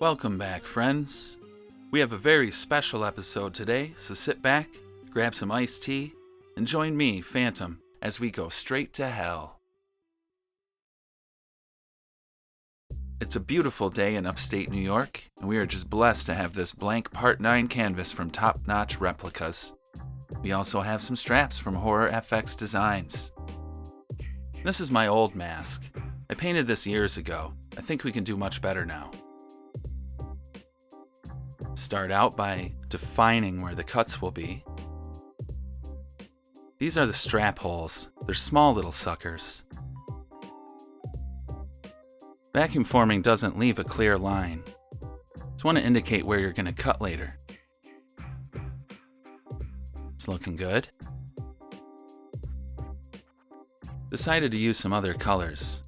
Welcome back, friends. We have a very special episode today, so sit back, grab some iced tea, and join me, Phantom, as we go straight to hell. It's a beautiful day in upstate New York, and we are just blessed to have this blank Part 9 canvas from Top Notch Replicas. We also have some straps from Horror FX Designs. This is my old mask. I painted this years ago. I think we can do much better now. Start out by defining where the cuts will be. These are the strap holes. They're small little suckers. Vacuum forming doesn't leave a clear line. Just want to indicate where you're going to cut later. It's looking good. Decided to use some other colors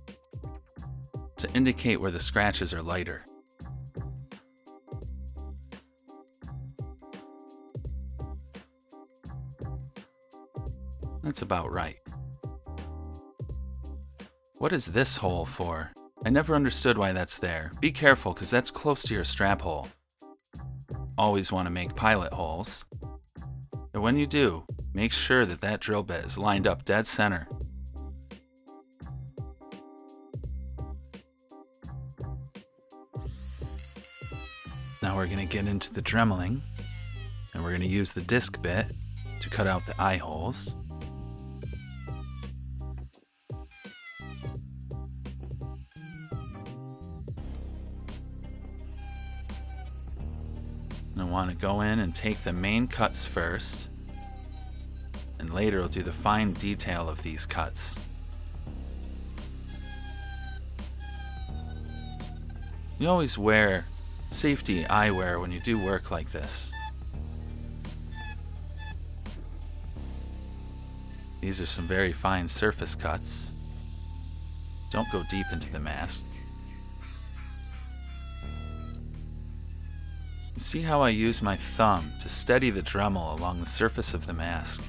to indicate where the scratches are lighter. That's about right. What is this hole for? I never understood why that's there. Be careful, because that's close to your strap hole. Always want to make pilot holes. But when you do, make sure that that drill bit is lined up dead center. Now we're going to get into the dremeling, and we're going to use the disc bit to cut out the eye holes. And I want to go in and take the main cuts first, and later I'll do the fine detail of these cuts. You always wear safety eyewear when you do work like this. These are some very fine surface cuts. Don't go deep into the mask. See how I use my thumb to steady the dremel along the surface of the mask.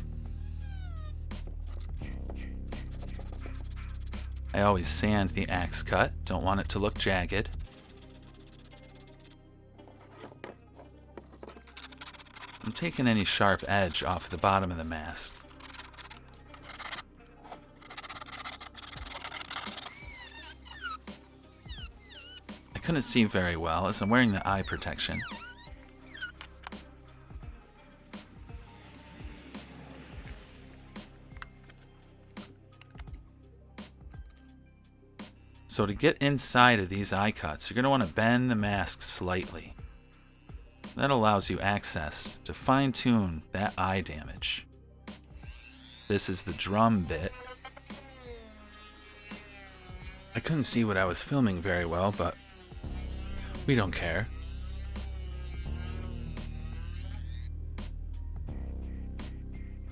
I always sand the axe cut, don't want it to look jagged. I'm taking any sharp edge off the bottom of the mask. I couldn't see very well as I'm wearing the eye protection. So to get inside of these eye cuts, you're going to want to bend the mask slightly. That allows you access to fine-tune that eye damage. This is the drum bit. I couldn't see what I was filming very well, but we don't care.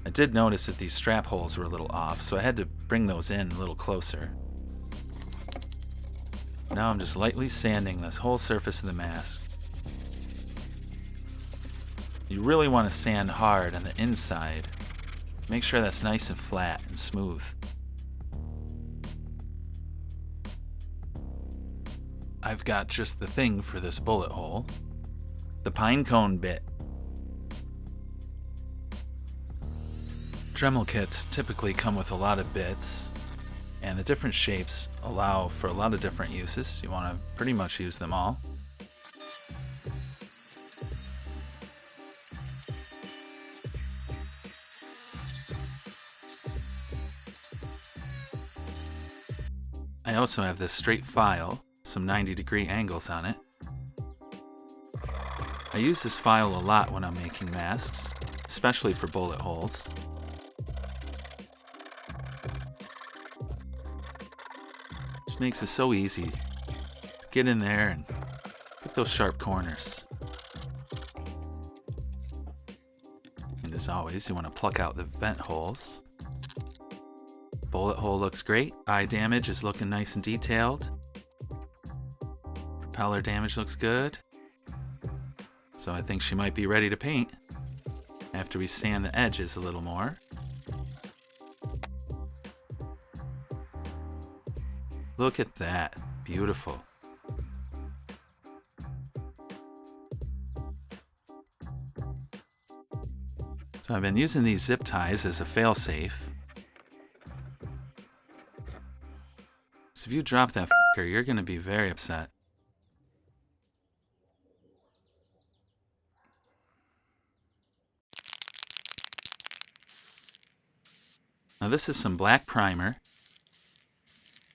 I did notice that these strap holes were a little off, so I had to bring those in a little closer. Now I'm just lightly sanding this whole surface of the mask. You really want to sand hard on the inside. Make sure that's nice and flat and smooth. I've got just the thing for this bullet hole. The pine cone bit. Dremel kits typically come with a lot of bits, and the different shapes allow for a lot of different uses. You want to pretty much use them all. I also have this straight file, some 90-degree angles on it. I use this file a lot when I'm making masks, especially for bullet holes. Just makes it so easy to get in there and get those sharp corners. And as always, you want to pluck out the vent holes. Bullet hole looks great. Eye damage is looking nice and detailed. Propeller damage looks good. So I think she might be ready to paint after we sand the edges a little more. Look at that. Beautiful. So I've been using these zip ties as a fail-safe. So if you drop that f***er, you're going to be very upset. Now this is some black primer.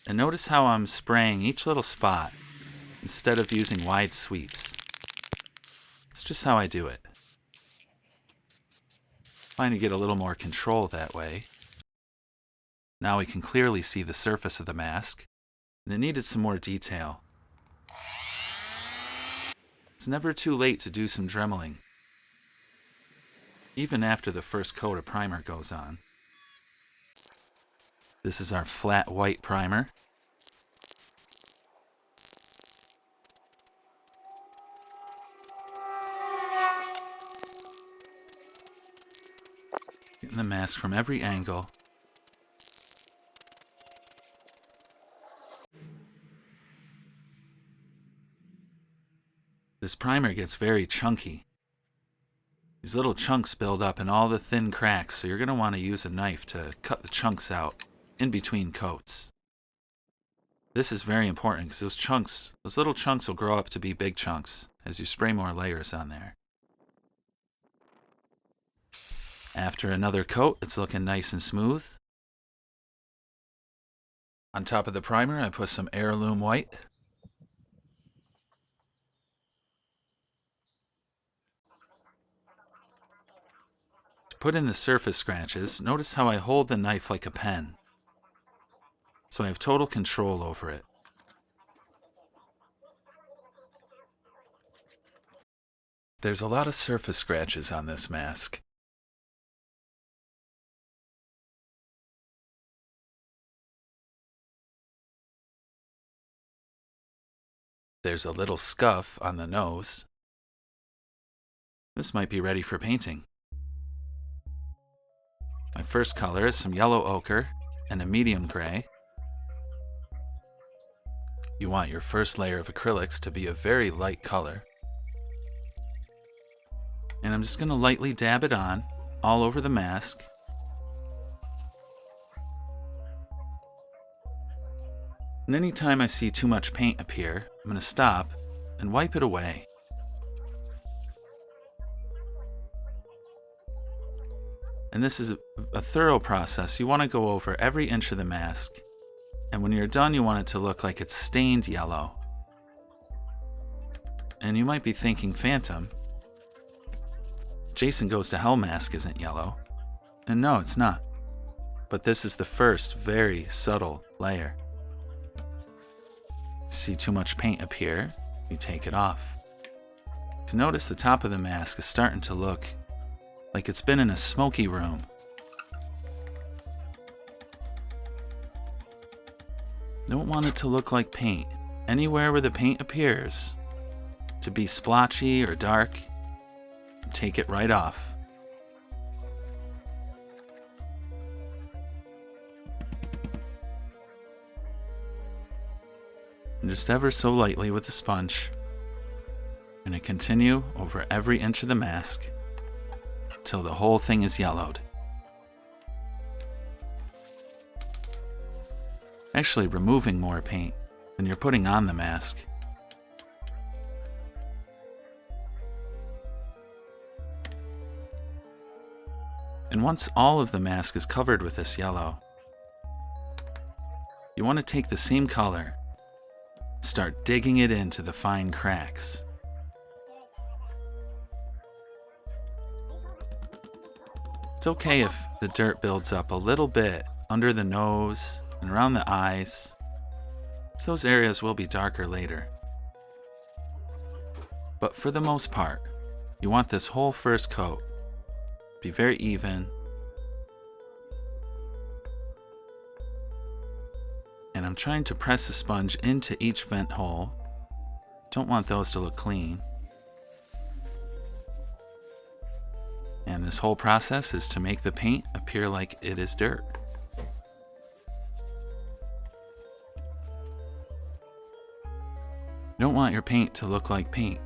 And notice how I'm spraying each little spot instead of using wide sweeps. It's just how I do it. Trying to get a little more control that way. Now we can clearly see the surface of the mask, and it needed some more detail. It's never too late to do some dremeling, even after the first coat of primer goes on. This is our flat white primer. Getting the mask from every angle. This primer gets very chunky. These little chunks build up in all the thin cracks, so you're going to want to use a knife to cut the chunks out in between coats. This is very important because those little chunks will grow up to be big chunks as you spray more layers on there. After another coat, it's looking nice and smooth. On top of the primer, I put some heirloom white. To put in the surface scratches, notice how I hold the knife like a pen, so I have total control over it. There's a lot of surface scratches on this mask. There's a little scuff on the nose. This might be ready for painting. My first color is some yellow ochre and a medium gray. You want your first layer of acrylics to be a very light color. And I'm just going to lightly dab it on all over the mask. And anytime I see too much paint appear, I'm going to stop and wipe it away. And this is a thorough process. You want to go over every inch of the mask. And when you're done, you want it to look like it's stained yellow. And you might be thinking, Phantom, Jason Goes to Hell mask isn't yellow. And no, it's not. But this is the first very subtle layer. See too much paint appear, you take it off. To notice the top of the mask is starting to look like it's been in a smoky room. Don't want it to look like paint. Anywhere where the paint appears to be splotchy or dark, take it right off. And just ever so lightly with a sponge. I'm going to continue over every inch of the mask till the whole thing is yellowed. Actually removing more paint than you're putting on the mask. And once all of the mask is covered with this yellow, you want to take the same color, start digging it into the fine cracks. It's okay if the dirt builds up a little bit under the nose and around the eyes, so those areas will be darker later. But for the most part, you want this whole first coat to be very even. And I'm trying to press the sponge into each vent hole. Don't want those to look clean. And this whole process is to make the paint appear like it is dirt. You don't want your paint to look like paint.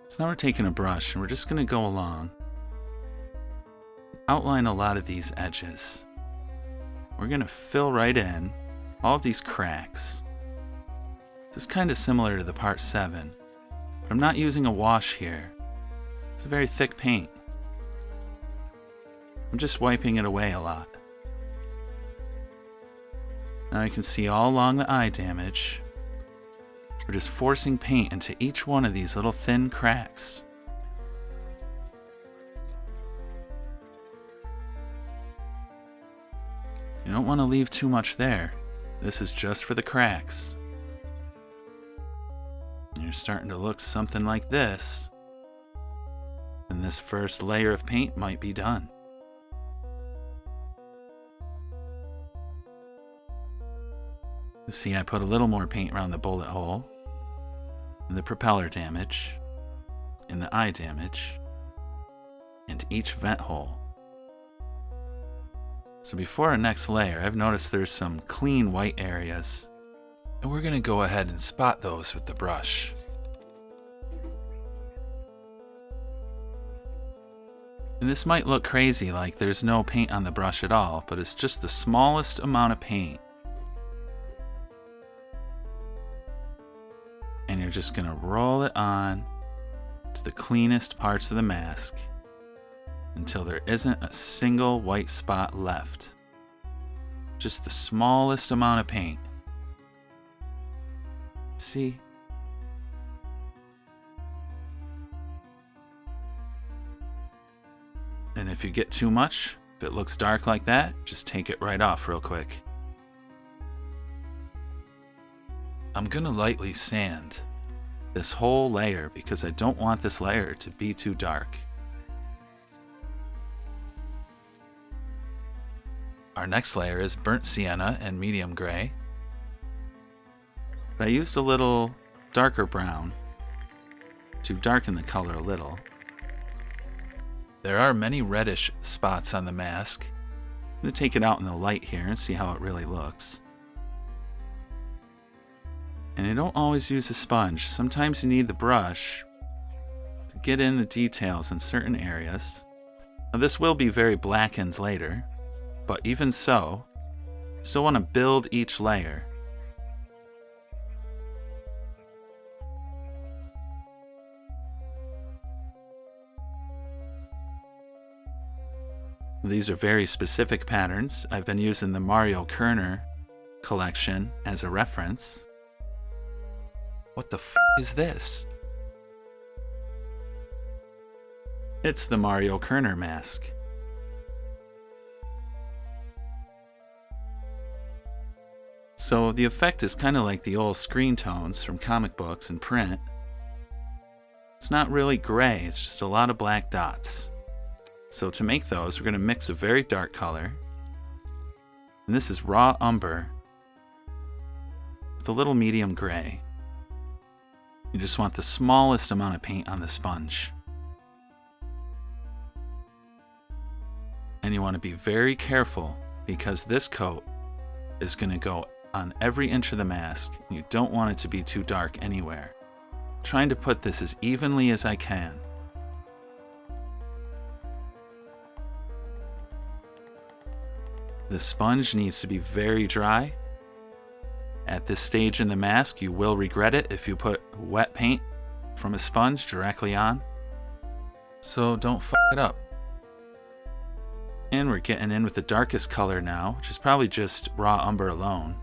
So now we're taking a brush and we're just going to go along, outline a lot of these edges. We're going to fill right in all of these cracks. This is kind of similar to the part 7, but I'm not using a wash here. It's a very thick paint. I'm just wiping it away a lot. Now you can see all along the eye damage. We're just forcing paint into each one of these little thin cracks. You don't want to leave too much there. This is just for the cracks. And you're starting to look something like this. And this first layer of paint might be done. You see, I put a little more paint around the bullet hole, and the propeller damage, and the eye damage, and each vent hole. So before our next layer, I've noticed there's some clean white areas, and we're going to go ahead and spot those with the brush. And this might look crazy, like there's no paint on the brush at all, but it's just the smallest amount of paint. And you're just going to roll it on to the cleanest parts of the mask until there isn't a single white spot left. Just the smallest amount of paint. See? And if you get too much, if it looks dark like that, just take it right off real quick. I'm gonna lightly sand this whole layer because I don't want this layer to be too dark. Our next layer is burnt sienna and medium gray. But I used a little darker brown to darken the color a little. There are many reddish spots on the mask. I'm going to take it out in the light here and see how it really looks. And I don't always use a sponge. Sometimes you need the brush to get in the details in certain areas. Now this will be very blackened later, but even so, still want to build each layer. These are very specific patterns. I've been using the Mario Kerner collection as a reference. What the f is this? It's the Mario Kerner mask. So the effect is kind of like the old screen tones from comic books and print. It's not really gray, it's just a lot of black dots. So to make those, we're going to mix a very dark color. And this is raw umber with a little medium gray. You just want the smallest amount of paint on the sponge. And you want to be very careful because this coat is going to go on every inch of the mask. You don't want it to be too dark anywhere. I'm trying to put this as evenly as I can. The sponge needs to be very dry. At this stage in the mask, you will regret it if you put wet paint from a sponge directly on. So don't f it up. And we're getting in with the darkest color now, which is probably just raw umber alone.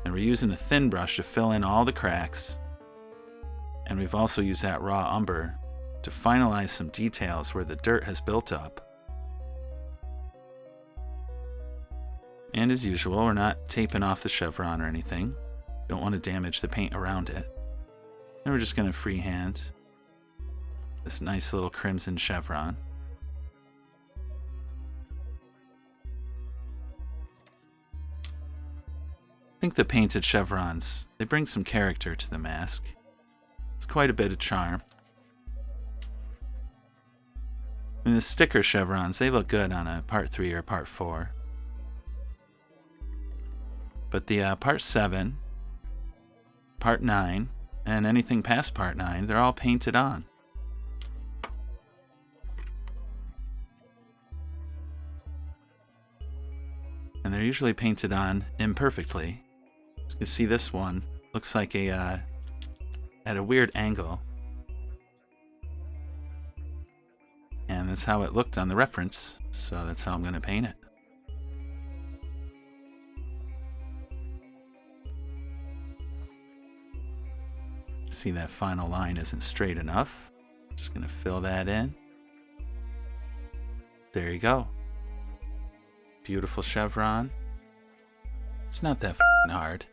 And we're using a thin brush to fill in all the cracks. And we've also used that raw umber to finalize some details where the dirt has built up. And as usual, we're not taping off the chevron or anything. Don't want to damage the paint around it. And we're just going to freehand this nice little crimson chevron. I think the painted chevrons, they bring some character to the mask. It's quite a bit of charm. And the sticker chevrons, they look good on a part 3 or part 4. But the part 7, part 9, and anything past part 9, they're all painted on. usually paint it on imperfectly. You can see this one looks like at a weird angle. And that's how it looked on the reference, so that's how I'm going to paint it. See, that final line isn't straight enough. Just going to fill that in. There you go. Beautiful chevron. It's not that f***ing hard.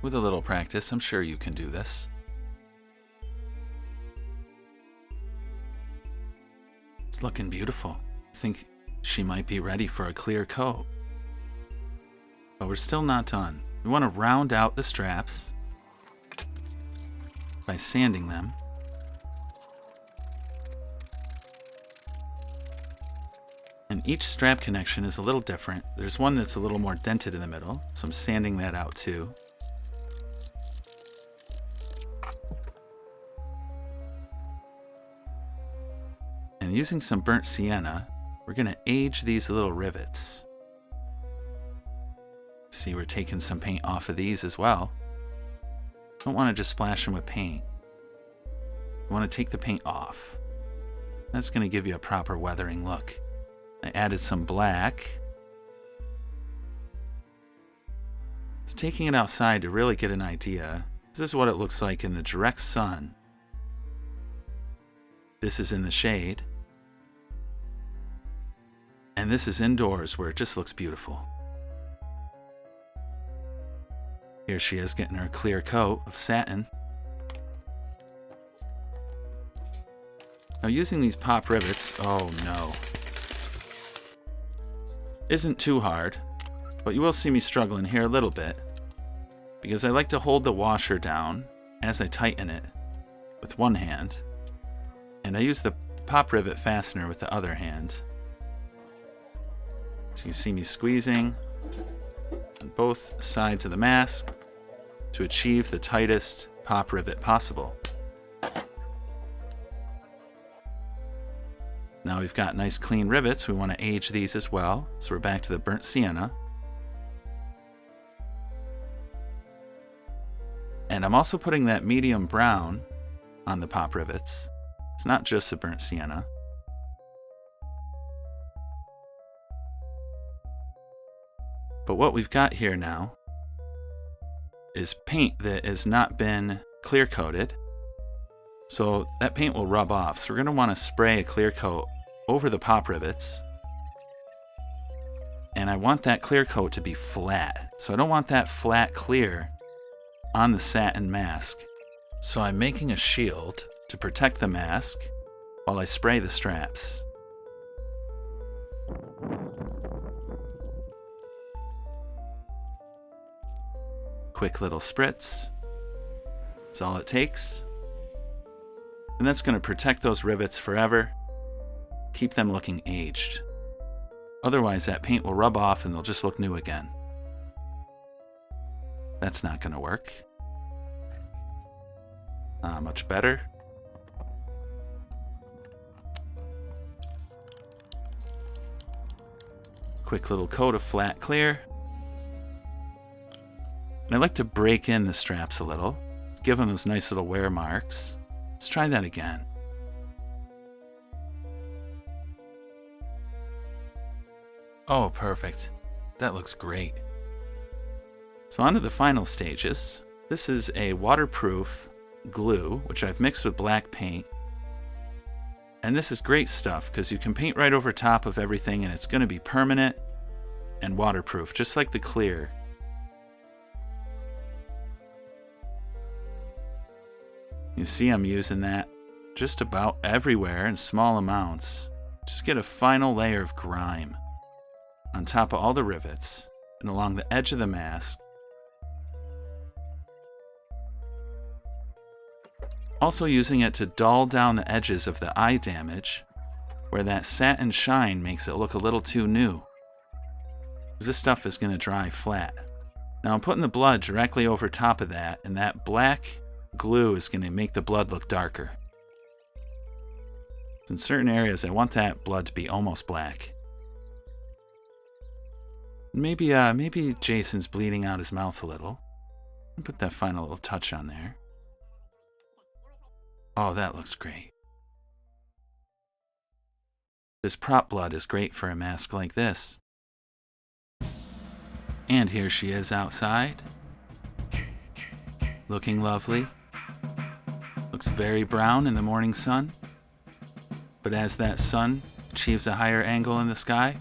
With a little practice, I'm sure you can do this. It's looking beautiful. I think she might be ready for a clear coat. But we're still not done. We want to round out the straps by sanding them. And each strap connection is a little different. There's one that's a little more dented in the middle, so I'm sanding that out too. And using some burnt sienna, we're going to age these little rivets. See, we're taking some paint off of these as well. Don't want to just splash them with paint. You want to take the paint off. That's going to give you a proper weathering look. I added some black. Just taking it outside to really get an idea. This is what it looks like in the direct sun. This is in the shade. And this is indoors where it just looks beautiful. Here she is getting her clear coat of satin. Now using these pop rivets, oh no, isn't too hard, but you will see me struggling here a little bit because I like to hold the washer down as I tighten it with one hand, and I use the pop rivet fastener with the other hand. So you see me squeezing on both sides of the mask to achieve the tightest pop rivet possible. Now we've got nice clean rivets. We want to age these as well. So we're back to the burnt sienna. And I'm also putting that medium brown on the pop rivets. It's not just the burnt sienna. But what we've got here now is paint that has not been clear coated. So that paint will rub off. So we're going to want to spray a clear coat over the pop rivets. And I want that clear coat to be flat. So I don't want that flat clear on the satin mask. So I'm making a shield to protect the mask while I spray the straps. Quick little spritz. That's all it takes. And that's going to protect those rivets forever. Keep them looking aged. Otherwise, that paint will rub off and they'll just look new again. That's not going to work. Much better. Quick little coat of flat clear. And I like to break in the straps a little, give them those nice little wear marks. Let's try that again. Oh, perfect. That looks great. So on to the final stages. This is a waterproof glue, which I've mixed with black paint. And this is great stuff because you can paint right over top of everything and it's going to be permanent and waterproof, just like the clear. You see I'm using that just about everywhere in small amounts. Just get a final layer of grime on top of all the rivets and along the edge of the mask. Also using it to dull down the edges of the eye damage where that satin shine makes it look a little too new. This stuff is going to dry flat. Now I'm putting the blood directly over top of that, and that black glue is going to make the blood look darker. In certain areas I want that blood to be almost black. Maybe Jason's bleeding out his mouth a little. Put that final little touch on there. Oh, that looks great. This prop blood is great for a mask like this. And here she is outside. Looking lovely. Looks very brown in the morning sun. But as that sun achieves a higher angle in the sky,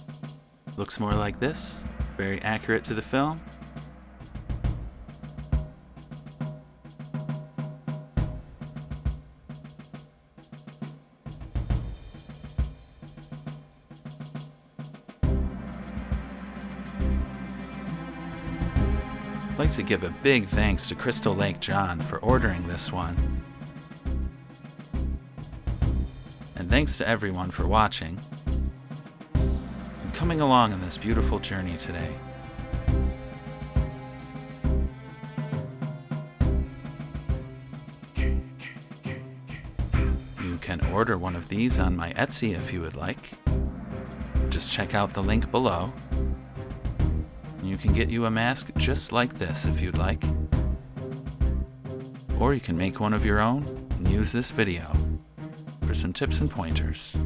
looks more like this. Very accurate to the film. I'd like to give a big thanks to Crystal Lake John for ordering this one. And thanks to everyone for watching and coming along on this beautiful journey today. You can order one of these on my Etsy if you would like. Just check out the link below. You can get you a mask just like this if you'd like. Or you can make one of your own and use this video for some tips and pointers.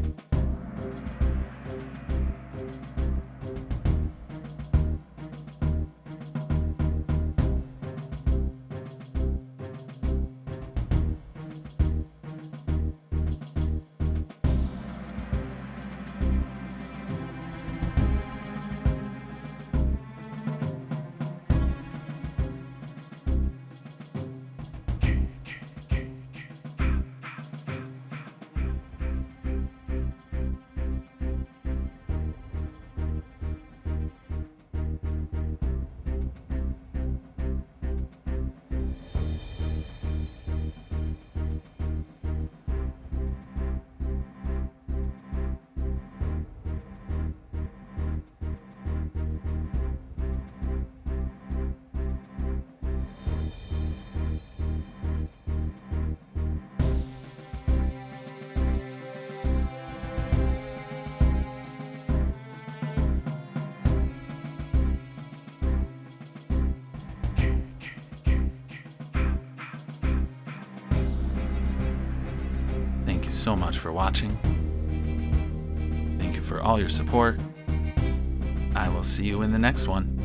Thank you so much for watching. Thank you for all your support. I will see you in the next one.